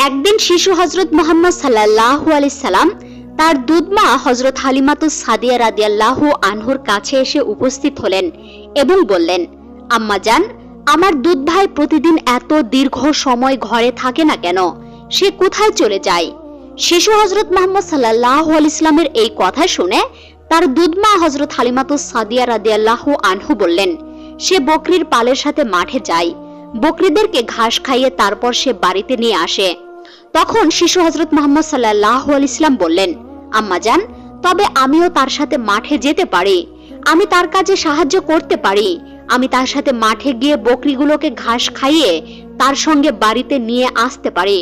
একদিন শিশু হযরত মুহাম্মদ সাল্লাল্লাহু আলাইহি সাল্লাম তার দুধমা হযরত হালিমাতুস সাদিয়া রাদিয়াল্লাহু আনহুর কাছে এসে উপস্থিত হলেন এবং বললেন, আম্মাজান, আমার দুধ ভাই প্রতিদিন এত দীর্ঘ সময় ঘরে থাকে না কেন? সে কোথায় চলে যায়? শিশু হযরত মুহাম্মদ সাল্লাল্লাহু আলাইহি সাল্লামের এই কথা শুনে তার দুধমা হযরত হালিমাতুস সাদিয়া রাদিয়াল্লাহু আনহু বললেন, সে বকরির পালের সাথে মাঠে যায়, বকরিদেরকে ঘাস খাইয়ে তারপর সে বাড়িতে নিয়ে আসে। তখন শিশু হযরত মুহাম্মদ সাল্লাল্লাহু আলাইহি সাল্লাম বললেন, আম্মাজান, তবে আমিও তার সাথে মাঠে যেতে পারি, আমি তার কাজে সাহায্য করতে পারি, আমি তার সাথে মাঠে গিয়ে বকরিগুলোকে ঘাস খাইয়ে তার সঙ্গে বাড়িতে নিয়ে আসতে পারি।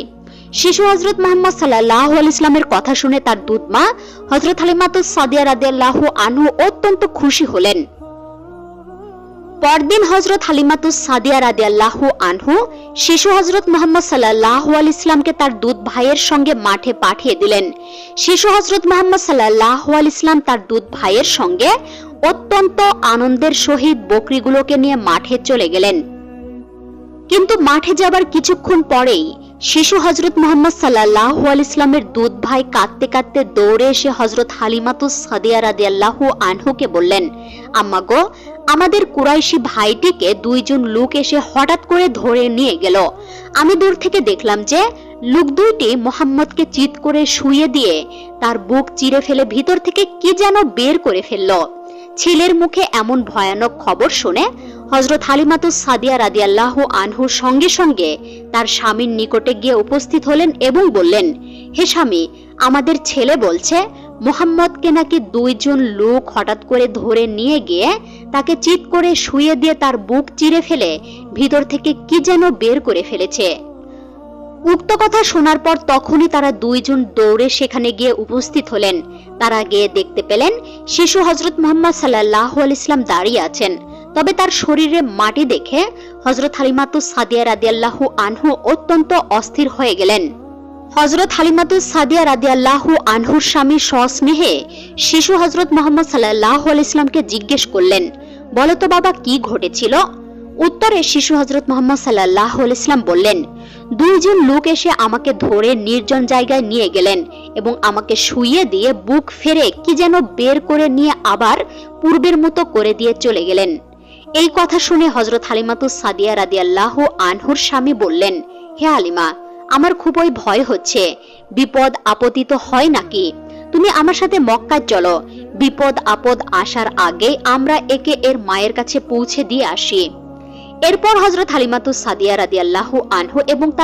শিশু হযরত মুহাম্মদ সাল্লাল্লাহু আলাইহি সাল্লামের কথা শুনে তার দুধমা হযরত হালিমাতুস সাদিয়া রাদিয়াল্লাহু আনহু অত্যন্ত খুশি হলেন। পরদিন হযরত হালিমাতুস সাদিয়া রাদিয়াল্লাহু আনহু শিশু হযরত মুহাম্মদ সাল্লাল্লাহু আলাইহি সাল্লামকে তার দুধ ভাইয়ের সঙ্গে মাঠে পাঠিয়ে দিলেন। শিশু হযরত মুহাম্মদ সাল্লাল্লাহু আলাইহি সাল্লাম তার দুধ ভাইয়ের সঙ্গে অত্যন্ত আনন্দের সহিত বকরিগুলোকে নিয়ে মাঠে চলে গেলেন। কিন্তু মাঠে যাবার কিছুক্ষণ পরেই শিশু হযরত মুহাম্মদ সাল্লাল্লাহু আলাইহি সাল্লামের দুধ ভাই কাঁদতে কাঁদতে দৌড়ে এসে হযরত হালিমাতুস সাদিয়া রাদিয়াল্লাহু আনহুকে বললেন, আম্মা গো, আমাদের কুরাইশি ভাইটিকে দুইজন লোক এসে হঠাৎ করে ধরে নিয়ে গেল। আমি দূর থেকে দেখলাম যে লোক দুইটি মুহাম্মদকে চিৎ করে শুইয়ে দিয়ে তার বুক চিরে ফেলে ভিতর থেকে কি যেন বের করে ফেলল। ছেলের মুখে এমন ভয়ানক খবর শুনে হযরত হালিমাতুস সাদিয়া রাদিয়াল্লাহু আনহুর সঙ্গে সঙ্গে তার স্বামীর নিকটে গিয়ে উপস্থিত হলেন এবং বললেন, হে স্বামী, আমাদের ছেলে বলছে মুহাম্মদকে নাকি দুইজন লোক হঠাৎ করে ধরে নিয়ে গিয়ে তাকে চিৎ করে শুইয়ে দিয়ে তার বুক চিরে ফেলে ভিতর থেকে কি যেন বের করে ফেলেছে। উক্ত কথা শোনার পর তখনই তারা দুইজন দৌড়ে সেখানে গিয়ে উপস্থিত হলেন। তারা গিয়ে দেখতে পেলেন শিশু হযরত মুহাম্মদ সাল্লাল্লাহু আলাইহি সাল্লাম দাঁড়িয়ে আছেন। তবে তার শরীরে মাটি দেখে হযরত হালিমাতুস সাদিয়া রাদিয়াল্লাহু আনহু অত্যন্ত অস্থির হয়ে গেলেন। হযরত হালিমাতুস সাদিয়া রাদিয়াল্লাহু আনহুর স্বামী সস্নেহে শিশু হযরত মুহাম্মদ সাল্লাল্লাহু আলাইহি সাল্লামকে জিজ্ঞেস করলেন, বলো তো বাবা, কি ঘটেছিল? উত্তরে শিশু হযরত মুহাম্মদ সাল্লাল্লাহু আলাইহি সাল্লাম বললেন, দুইজন লোক এসে আমাকে ধরে নির্জন জায়গায় নিয়ে গেলেন এবং আমাকে শুইয়ে দিয়ে বুক ফেরে কি যেন বের করে নিয়ে আবার পূর্বের মতো করে দিয়ে চলে গেলেন। এই কথা শুনে হযরত হালিমাতুস সাদিয়া রাদিয়াল্লাহু আনহুর স্বামী বললেন, হে হালিমা, আমার খুবই ভয় হচ্ছে, বিপদ আপত্তি তো হয় নাকি? তুমি আমার সাথে মক্কায় চলো, বিপদ আপদ আসার আগে আমরা একে এর মায়ের কাছে পৌঁছে দিয়ে আসি। এরপর হযরত হালিমাতুস সাদিয়া রাদিয়াল্লাহু আনহু এবং তার